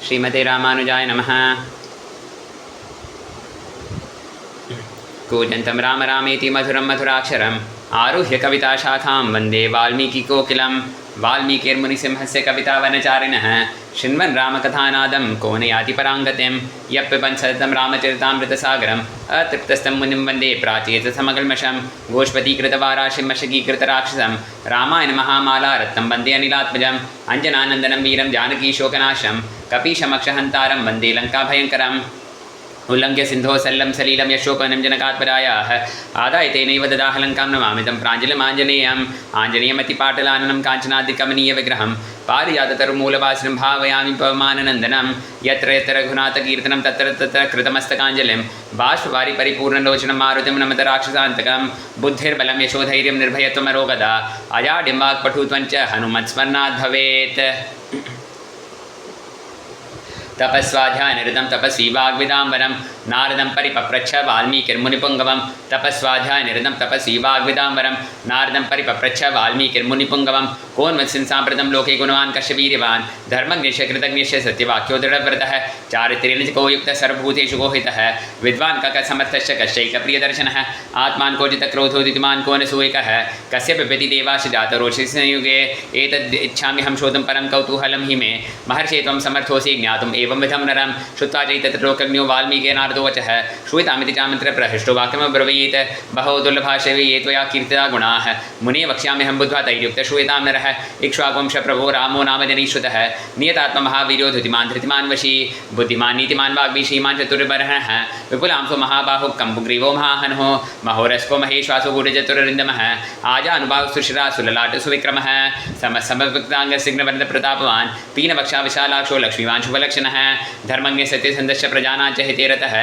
श्रीमते रामानुजाय नमः। कूजन्तं राम रामेति मधुरं मधुराक्षरम् आरुह्य कविताशाखां वन्दे वाल्मीकिकोकिलं वाल्मीकिर्मुनिसिंहस्य कवितावनचारिणः शृण्वन् रामकथानादं को न याति पराङ्गतिं यः पिबन् सततं रामचरितामृतसागरम् अतृप्तस्तं मुनिं वन्दे प्राचेतसमकल्मषं गोष्पदीकृतवाराशिं मशकीकृतराक्षसं रामायणमहामालारत्नं वन्दे अनिलात्मजम् अञ्जनानन्दनं वीरं जानकीशोकनाशं कपीशमक्षहन्तारं वन्दे लङ्काभयङ्करम् उल्लङ्घ्य सिन्धो सल्लं सलीलं यशोकनं जनकात्मजायाः आदाय तेनैव ददाह लङ्कां नमामितं प्राञ्जलिमाञ्जनेयम् आञ्जनेयमतिपाटलाननं काञ्चनादिकमनीयविग्रहं पारिजाततरुमूलवासिनं भावयामि पवमाननन्दनं यत्र यत्र रघुनाथकीर्तनं तत्र तत्र कृतमस्तकाञ्जलिं बाष्पवारि परिपूर्णलोचनं मारुतिं नमत राक्षसान्तकं बुद्धिर्बलं यशोधैर्यं निर्भयत्वमरोगदा अजाड्यं वाक्पटुत्वञ्च हनुमत्स्मरणात् भवेत्। तपस्वाध्यायनिरतं तपस्वी वाग्विदाम्बरं नारदं परिपप्रच्छ वाल्मीकिर्मुनिपुङ्गवं तपस्वाध्यायनिरतं तपस्वी वाग्विदाम्बरं नारदं परिपप्रच्छ वाल्मीकिर्मुनिपुङ्गवं कोन्वत्सिन् साम्प्रतं लोके गुणवान् कश्यवीर्यवान् धर्मज्ञश्च कृतज्ञश्च सत्यवाक्यो दृढव्रतः चारित्र्येण च को युक्तः सर्वभूतेषु गोहितः विद्वान् ककसमर्थश्च कश्चैकप्रियदर्शनः आत्मान् क्वचित्क्रोधोदितिमान् को न सूयकः कस्य पिबति देवाश्च जातरोषिसंयुगे एतद् इच्छाम्यहं शोधं परं कौतूहलं हि मे महर्षे त्वं समर्थोऽसि ज्ञातुम् एवं विधं नरं श्रुत्वा चैतत्र लोकज्ञो वाल्मीकिः नारदो वचः श्रूयतामिति चामन्त्र प्रहृष्टो वाक्यमब्रवीत् बहवो दुर्लभाशवे ये त्वया कीर्तिता गुणाः मुने वक्ष्याम्यहं बुद्ध्वा तैर्युक्तः श्रूयतां नरः इक्ष्वाकुवंशप्रभो रामो नाम जनीश्रुतः नियतात्ममहावीर्यो धृतिमान् धृतिमान् वशी बुद्धिमान् नीतिमान् वाग्मी श्रीमान् चतुर्बर्हणः विपुलां सो महाबाहुः कम्बुग्रीवो महाहनुः महोरस्को महेश्वासो गूढचतुररिन्दमः आजानुभावः सुशिरा सुललाट सुविक्रमः समविक्ताङ्गसिग्नवर्णप्रतापवान् पीनवक्षा विशालाक्षो लक्ष्मीवान् शुभलक्षणः धर्मज्ञ सत्यसन्धश्च प्रजानां च हितेरतः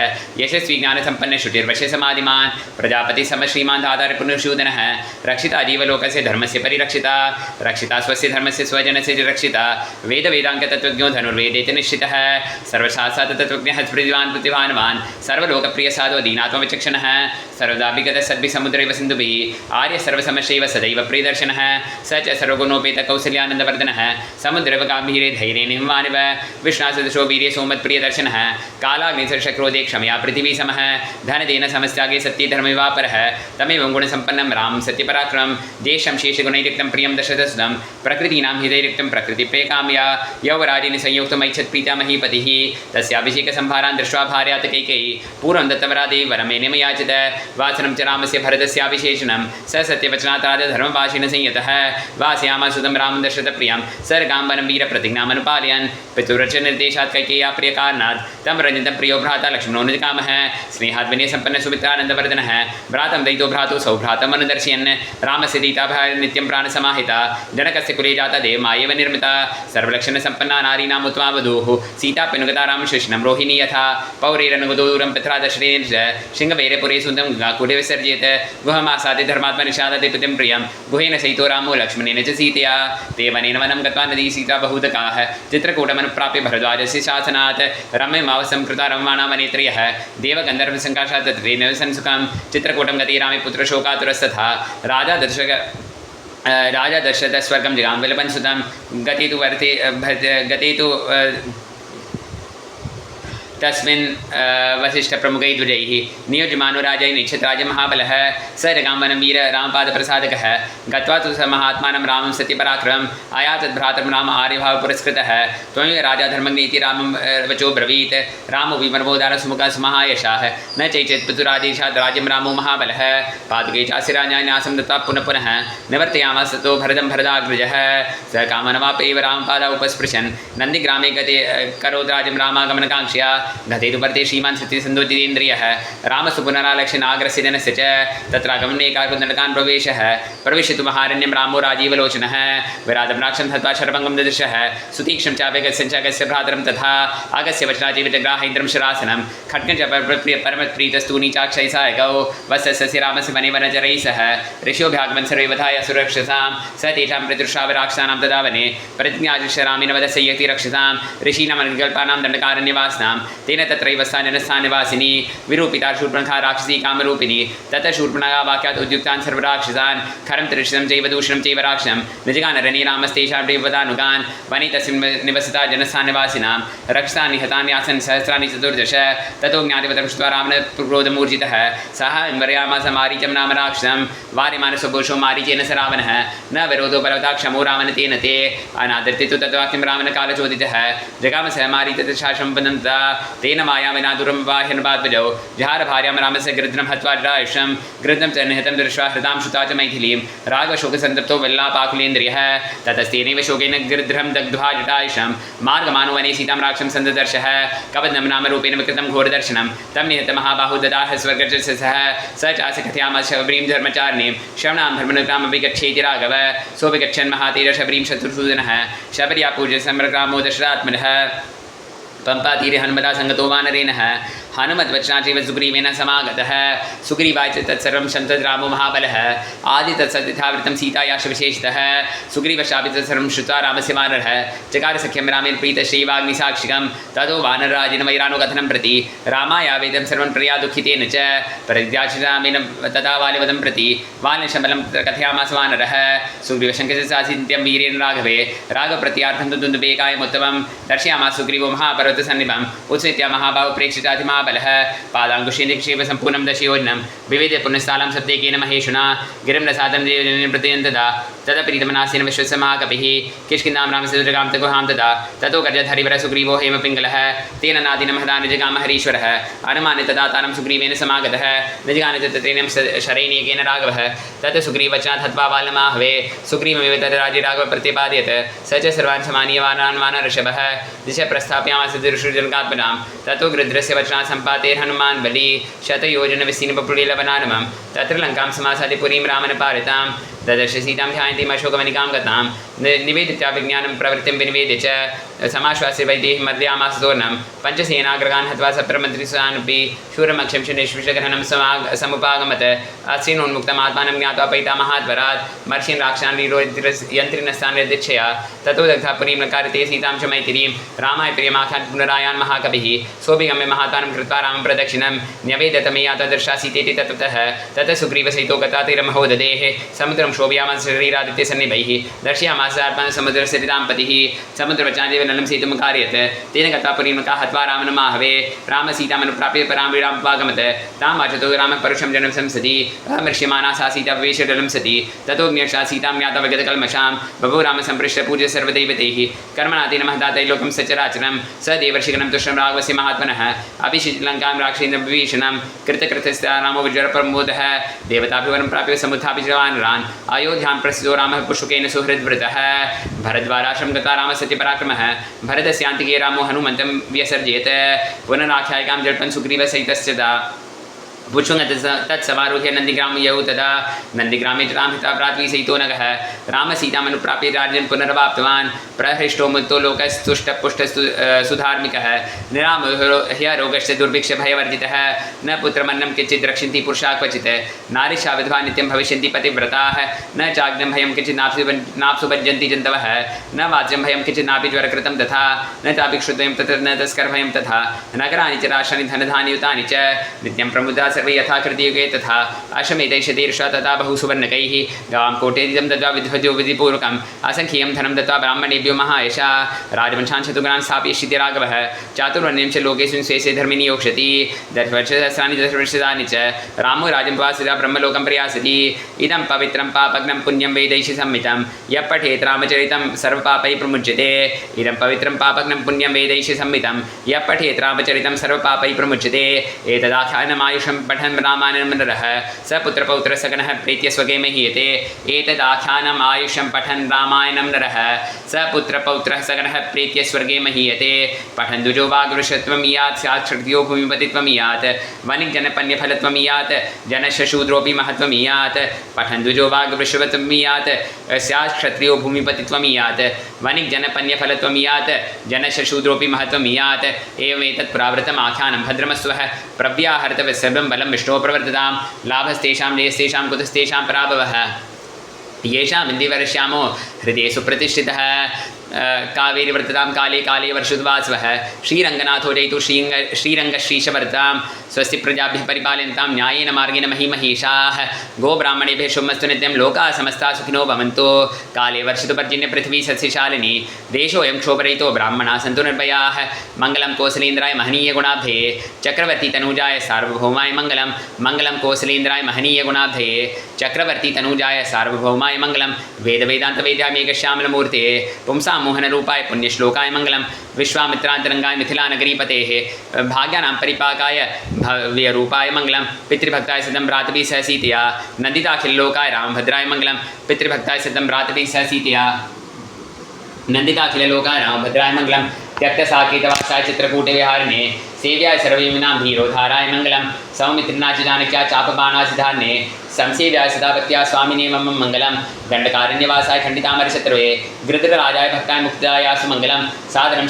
यशस्वी ज्ञानसम्पन्नः श्रुतिर्वश्य समाधिमान् प्रजापति समश्रीमान् धातारपुनर्षूदनः रक्षिता जीवलोकस्य धर्मस्य परिरक्षिता रक्षिता स्वस्य धर्मस्य स्वजनस्य च रक्षिता वेदवेदाङ्गतत्त्वज्ञो धनुर्वेदेति निश्चितः सर्वशास्त्रतत्त्वज्ञः प्रतिभान् प्रतिभानवान् सर्वलोकप्रियसाधो दीनात्मविचक्षणः सर्वदाभिगतसद्भिसमुद्रैव सिन्धुभिः आर्य सर्वसमश्चैव सदैव प्रियदर्शनः स च सर्वगुणोपेतकौसल्यानन्दवर्धनः समुद्रव गाम्भीर्ये धैर्येण हिमवानिव विष्णासदृशो वीर्ये सोमत्प्रियदर्शनः कालाग्निसर्षक्रोधे क्षमया पृथिवी समः धनदेन समस्यागे सत्यधर्मविवापरः तमेवं गुणसम्पन्नं रामं सत्यपराक्रमं देशं शेषगुणैरिक्तं प्रियं दशरथसुतं प्रकृतीनां हृदयरिक्तं प्रकृतिप्रेकाम्या यौवराजेन संयुक्तमैच्छत् प्रीतामहीपतिः तस्याभिषेकसंभारान् दृष्ट्वा भार्यात् कैकेयी पूर्वं दत्तवरादेव वरमेनेम याचित वासनं च रामस्य भरतस्याभिषेचनं स सत्यवचनात्राधर्मपाशेन संयतः वासयामासुतं रामं दशरथप्रियं सर्गाम्बनं वीरप्रतिज्ञामनुपालयन् पितुरच निर्देशात् कैकेय्या प्रियकारणात् तं रजन्तं प्रियो भ्राता लक्ष्मणो निजकामः स्नेहात् विनयसम्पन्नः सुमित्रानन्दवर्धनः भ्रातं दयितो भ्रातु सौभ्रातम् अनुदर्शयन् रामस्य दीताभः नित्यं प्राणसमाहिता जनकस्य कुले जाता देवमायेव निर्मिता सर्वलक्षणसम्पन्ना नारीणाम् उत्तमा वधूः सीताप्यनुगता रामशिष्णं रोहिणी यथा पौरेरनुगतो दूरं पित्रा दशरेण च शृङ्गवैरपुरे सुन्दं गङ्गाकूटे विसर्जयत् गुहमासादे धर्मात्मनिषादते पितुं प्रियं गुहेन सहितो रामो लक्ष्मणेन च सीतया ते वनेन वनं गत्वा नदी सीता बहुदकाः चित्रकूटमनुप्राप्य भरद्वाजस्य शासनात् रम्यमावसं कृता रममाणा वनेत्रयः देवगन्धर्वसङ्काशात् तत्रेण संसुखं चित्रकूटं गते रामे पुत्रशोकातुरस्तथा राजा दशरथः स्वर्गं जगाम विलपन् सुतं गते तु तस्मिन् वसिष्ठप्रमुखैः द्विजैः नियोज्यमानो राजा निच्छत्राजमहाबलः स जगाम्बनं वीर रामपादप्रसादकः गत्वा तु स महात्मानं रामं सत्यपराक्रमम् आयातद्भ्रातरं राम आर्यभावपुरस्कृतः त्वमेव राजा धर्मज्ञेति रामं वचो ब्रवीत् रामो विमर्मोदारसुमुखः सुमहायशाः न चैचेत् पितुरादेशात् राज्यं रामो महाबलः पादुके चास्य राजान्यासं दत्त्वा पुनः पुनः निवर्तयामास ततो भरतं भरदाग्रजः स कामनवापेव रामपादा उपस्पृशन् नन्दिग्रामे गते करोद्राजं रामागमनकाङ्क्षया गते तु वर्ते श्रीमान् सत्यसन्धोजितेन्द्रियः रामस्तु पुनरालक्ष्य नाग्रस्य जनस्य च तत्रागमनेकाकुन्दनकान् प्रविश्य तु महारण्यं रामो राजीवलोचनः विराजं राक्षं हत्वा शरभङ्गं ददृशः सुतीक्ष्णं चावेगस्य भ्रातरं तथा अगस्य वचनाजीवितग्राहैन्द्रं शरासनं खड्गं च परमप्रीतस्तूनी चाक्षै सायकौ वत्सस्य रामस्य वने वनचरैः सह ऋष्योभ्यागमन् सर्वे वधाय सुरक्षसां स तेषां प्रतिष्ठावराक्षसानां तदा वने प्रतिज्ञादिश्य रामेण वधस्य यति रक्षसां ऋषीणां निकल्पानां दण्डकारण्यवासनां तेन तत्रैव स्थानस्थानवासिनी विरूपिता शूर्पणखा राक्षसी कामरूपिणी ततः शूर्पणखा वाक्यात् उद्युक्तान् सर्वराक्षसान् खरं त्रिशतं चैव दूषणं चैव राक्षसं निजगानरणे रामस्तेषां देवतानुगान् वने तस्मिन् निवसता जनस्थानवासिनां रक्षसान् निहतानि आसन् सहस्राणि 14 ततो ज्ञातिवतं श्रुत्वा रावणक्रोधमूर्जितः सः विमर्यामास मारीचं नाम राक्षसं वार्यमानसपुरुषो मारीचेन स रावणः न विरोधो बलवता क्षमो रावण तेन ते अनादृते तु तत्वाक्यं रावणकालचोदितः जगाम सह मारीतशासनं वदन्ता तेन माया विना दूरं बाह्यन्पाद्वजौ जहार भार्यां रामस्य गृध्रं हत्वा रायुषं गृध्रं च निहतं दृष्ट्वा हृतां श्रुता च मैथिलीं रागशोकसन्तप्तो वल्लापाकुलेन्द्रियः ततस्तेनैव शोकेन गृध्रं दग्ध्वा जटायुषं मार्गमानो वने सीतां राक्षसं सन्ददर्शः कवदनं नामरूपेण विकृतं घोरदर्शनं तं निहत महाबाहु ददाह स्वर्गस्य सह स चास्य कथयामास शबरीं धर्मचारिणीं श्रवणां धर्मनुग्रामपि गच्छेति राघव सोऽपि गच्छन् महातेज शबरीं शत्रुसूदनः शबर्या पूज्य समग्रामो दशरात्मनः पंपातीरे हनुमता संगतो वानरेण हनुमद्वचनाचैव सुग्रीवेन समागतः सुग्रीवाय च तत्सर्वं शन्तरामो महाबलः आदि तत्सदिथावृतं सीतायाश्च विशेषतः सुग्रीवशापि तत्सर्वं श्रुत्वा रामस्य वानरः चकार सख्यं रामेण प्रीतश्रीवाग्निसाक्षिकं ततो वानरराजेन वैरानुकथनं प्रति रामायावेदं सर्वं प्रया दुःखितेन च परित्याज्यरामेण तथा वालिवदं प्रति वालिशबलं कथयामास वानरः सुग्रीवशङ्कस्य सासिन्त्यं वीरेण राघवे राघवप्रत्यार्थं तु दुन्दुबेकायमुत्तमं दर्शयामास सुग्रीवो महापर्वतसन्निभम् उत्सृत्य महाबाहु प्रेक्षिताति महाबलः पादाङ्कुशेन निक्षेप सम्पूर्णं दशयोजनं विवेद्य पुण्यस्थालं सत्येकेन महेशुना गिरिं रसादं देवजनेन प्रतियन्तदा तदा प्रीतमनासेन विश्वसमाकपिः किष्किन्धां रामचन्द्रगां तगुहां तदा ततो गर्जधरिवर सुग्रीवो हेमपिङ्गलः तेन नादिनं हदा निजगाम हरीश्वरः अनुमाने तदा तानं सुग्रीवेन समागतः निजगाने तत्तेन शरैणीकेन राघवः तत् सुग्रीवचनात् हत्वा वालमाहवे सुग्रीवमेव तत् राज्ये राघव प्रतिपादयत् स च सर्वान् समानीयवानान् वानरषभः दिश प्रस्थापयामास तिरुषुजनकात्मनां ततो गृध्रस्य वचनात् सम्पातेर्हनुमान् बली शतयोजनविस्तीर्णपपुलीलवनानमं तत्र लङ्कां समासाद्य पुरीं रामन पालितां ददर्श सीतां ध्यायन्तीम् अशोकवनिकां गतां निवेदित्या विज्ञानं प्रवृत्तिं विनिवेद्य च समाश्वास्य वैदेहीं मर्दयामास तोरणं पञ्चसेनाग्रगान् हत्वा सप्रमन्त्रिसानपि शूरमक्षं निष्विषग्रहणं समुपागमत् अस्त्रीनोन्मुक्तम् आत्मानं ज्ञात्वा पैतामहाद्वरात् मर्षीन् राक्षसान् यन्त्रिणस्थान् निर्दिच्छया ततो दग्धा पुरीं नकारिते सीतां च मैथिलीं रामाय प्रियमाख्यान् पुनरायान् महाकविः सोऽपि गम्य महात्मानं कृत्वा रामं प्रदक्षिणं न्यवेदतमे याता दर्शासीतेति ततः ततः सुग्रीवसहितो गतातिरमहोदधेः समुद्रं शोभयामास शरीरादित्यसन्निभैः दर्शयामास आत्मानं समुद्रस्य पतिः समुद्रवचनादेव नलं सेतुं कारयत् तेन गत्वा पुरीं हत्वा रामनमाहवे रामसीतामनुप्राप्य परां विरामपागमत् तां वाचतो रामः परुषं जनं संसदि अमर्ष्यमाना सा सीता विवेशजलं सति ततो ज्ञेषा सीतां ज्ञाता विगतकल्मषां बभूव रामसम्पृष्ट पूज्य सर्वदैवतैः कर्मणा तेन महदा त्रैलोकं सचराचरं स देवर्षिगणं तुष्टं राघवस्य महात्मनः अपि लङ्कां राक्षसेन्द्रविभीषणं कृतकृतस्य रामो विजयप्रमोदः देवताभिवनं प्राप्य समुत्थापितवानरान् अयोध्यां प्रस्थितो रामः पुष्पकेन सुहृद्वृतः भरद्वाराश्रमं गत्वा रामसत्यपराक्रमः भरतस्यान्तिके रामो हनुमन्तं व्यसर्जयत् पुनराख्यायिकां जल्पन् सुग्रीवसहितस्य पुष्पं तत्समारोह्य नन्दिग्रामं यौ तदा नन्दिग्रामे रामहिता प्रात्वी सहितो नगः रामसीतामनुप्राप्य राज्यं पुनरवाप्तवान् प्रहृष्टो मुक्तो लोकस्तुष्टपुष्टस्तु सुधार्मिकः निरामोह्यरोगश्च दुर्भिक्षभयवर्जितः न पुत्रमन्नं किञ्चित् रक्षन्ति पुरुषा क्वचित् नारीशा विधवा नित्यं भविष्यन्ति पतिव्रताः न चाग्नं भयं किञ्चित् नाप्सु भज्यन्ति जन्तवः न वाच्यं भयं किञ्चित् नापि ज्वरकृतं तथा न चापि क्षुद्वयं तत्र न तस्करभयं तथा नगराणि च राष्ट्राणि धनधान्ययुतानि च नित्यं प्रमुदा सर्वे यथा कृतयुगे तथा अशमेतैषधीर्षा तथा बहु सुवर्णकैः गां कोटेदिदं दत्वा विध्वजो विधिपूर्वकम् असङ्ख्यं धनं दत्वा ब्राह्मणेभ्यो महायशा राजवंशान् चतुर्गणान् स्थापयिष्यति राघवः चातुर्वर्ण्यं च लोकेषु स्वे धर्मे नियोक्ष्यति दशवर्षसहस्राणि दशवर्षाणि च रामो राज्यं वासिता ब्रह्मलोकं प्रयासति इदं पवित्रं पापग्नं पुण्यं वेदैषि संहितं यः पठेत् रामचरितं सर्वपापैः प्रमुच्यते इदं पवित्रं पापग्नं पुण्यं वेदैषि संहितं यः पठेत् रामचरितं सर्वपापैः प्रमुच्यते एतदाख्यानमायुषं पठन् रामायणं नरः स पुत्रपौत्रसगणः प्रीत्य स्वगे महीयते एतदाख्यानम् आयुषं पठन् रामायणं नरः स पुत्रपौत्रः सगणः प्रीत्य स्वर्गे महीयते पठन् दुजो वाग्वृषत्वं यात् स्यात् क्षत्रियो भूमिपतित्वं यात् वणिक्जनपन्यफलत्वं यात् जनशशूद्रोऽपि महत्त्वं यात् पठन् दुजो वाग्वृषत्वं यात् स्यात् क्षत्रियो भूमिपतित्वं यात् वणिक्जनपन्यफलत्वं यात् जनशशूद्रोऽपि महत्त्वं यात् एवमेतत् पुरावृतम् आख्यानं भद्रमस्वः प्रव्याहर्तव्यसर्वं बलं विष्णोः प्रवर्ततां लाभस्तेषां जयस्तेषां कुतस्तेषां पराभवः येषाम् इन्दिवरश्यामो हृदये सुप्रतिष्ठितः कावेरीवर्ततां काले काले वर्षुद्वासवः श्रीरङ्गनाथो जयतु श्रीरङ्गश्रीशवर्तां स्वस्ति प्रजाभ्यः परिपालयन्तां न्यायेन मार्गेण महीमहीषाः गोब्राह्मणेभ्यः शुभमस्तु नित्यं लोकाः समस्ताः सुखिनो भवन्तु काले वर्षतु पर्जन्य पृथ्वी सस्यशालिनी देशोऽयं क्षोभरहितो ब्राह्मणाः सन्तु निर्भयाः मङ्गलं कोसलेन्द्राय महनीयगुणाब्धये चक्रवर्ती तनूजाय सार्वभौमाय मङ्गलं मङ्गलं कोसलेन्द्राय महनीयगुणाब्धये चक्रवर्ती तनूजाय सार्वभौमाय मङ्गलं वेदवेदान्तवेद्यामेकश्यामलमूर्ते पुंसां मोहनरूपाय पुण्यश्लोकाय मङ्गलं विश्वामित्रान्तरङ्गाय मिथिलानगरीपतेः भाग्यानां परिपाकाय भव्यरूपाय मङ्गलं पितृभक्ताय सतं भ्रातृभिः सह सीतया नन्दिताखिललोकाय रामभद्राय मङ्गलं पितृभक्ताय सतं भ्रातृभिः सह सीतया नन्दिताखिललोकाय रामभद्राय मङ्गलं त्यक्तसाकेतवासाय चित्रकूटे विहारिणे सेव्याय सर्वविनां धीरोधाराय मङ्गलं सौमित्रिणा च जानक्या चापबाणासिधार्णे संसेव्याय सदापत्या स्वामिने मम मङ्गलं दण्डकारण्यवासाय खण्डितामरशत्रवे गृध्रराजाय भक्ताय मुक्तायासु मङ्गलं सादरं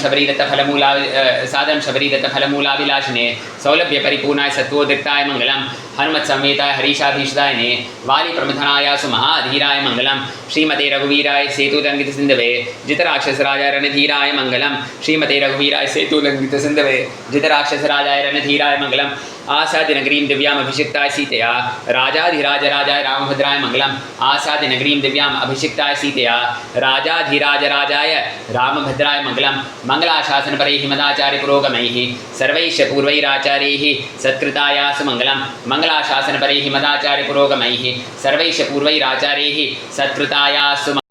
शबरीदत्तफलमूलाभिलाषिने सौलभ्यपरिपूर्णाय सत्त्वोद्रिक्ताय मङ्गलं हनुमत्संवेताय हरीशाधीशदायिने वालीप्रमथनायासु महाधीराय मङ्गलं श्रीमते रघुवीराय सेतुलङ्घितसिन्धवे जितराक्षसराजाय रणधीराय मङ्गलं श्रीमते रघुवीराय सेतुलङ्घितसिन्धवे जितराक्षसराजाय रणधीराय मङ्गलं आसाद्यनगरीं दिव्याम् अभिषिक्ताय सीतया राजाधिराजराजाय रामभद्राय मङ्गलम् आसाद्यनगरीं दिव्याम् अभिषिक्ताय सीतया राजाधिराजराजाय रामभद्राय मङ्गलं मङ्गलाशासनपरैः मदाचार्यपुरोगमैः सर्वैश्च पूर्वैराचार्यैः सत्कृतायासु मङ्गलं मङ्गलाशासनपरैः मदाचार्यपुरोगमैः सर्वैश्च पूर्वैराचार्यैः सत्कृतायासु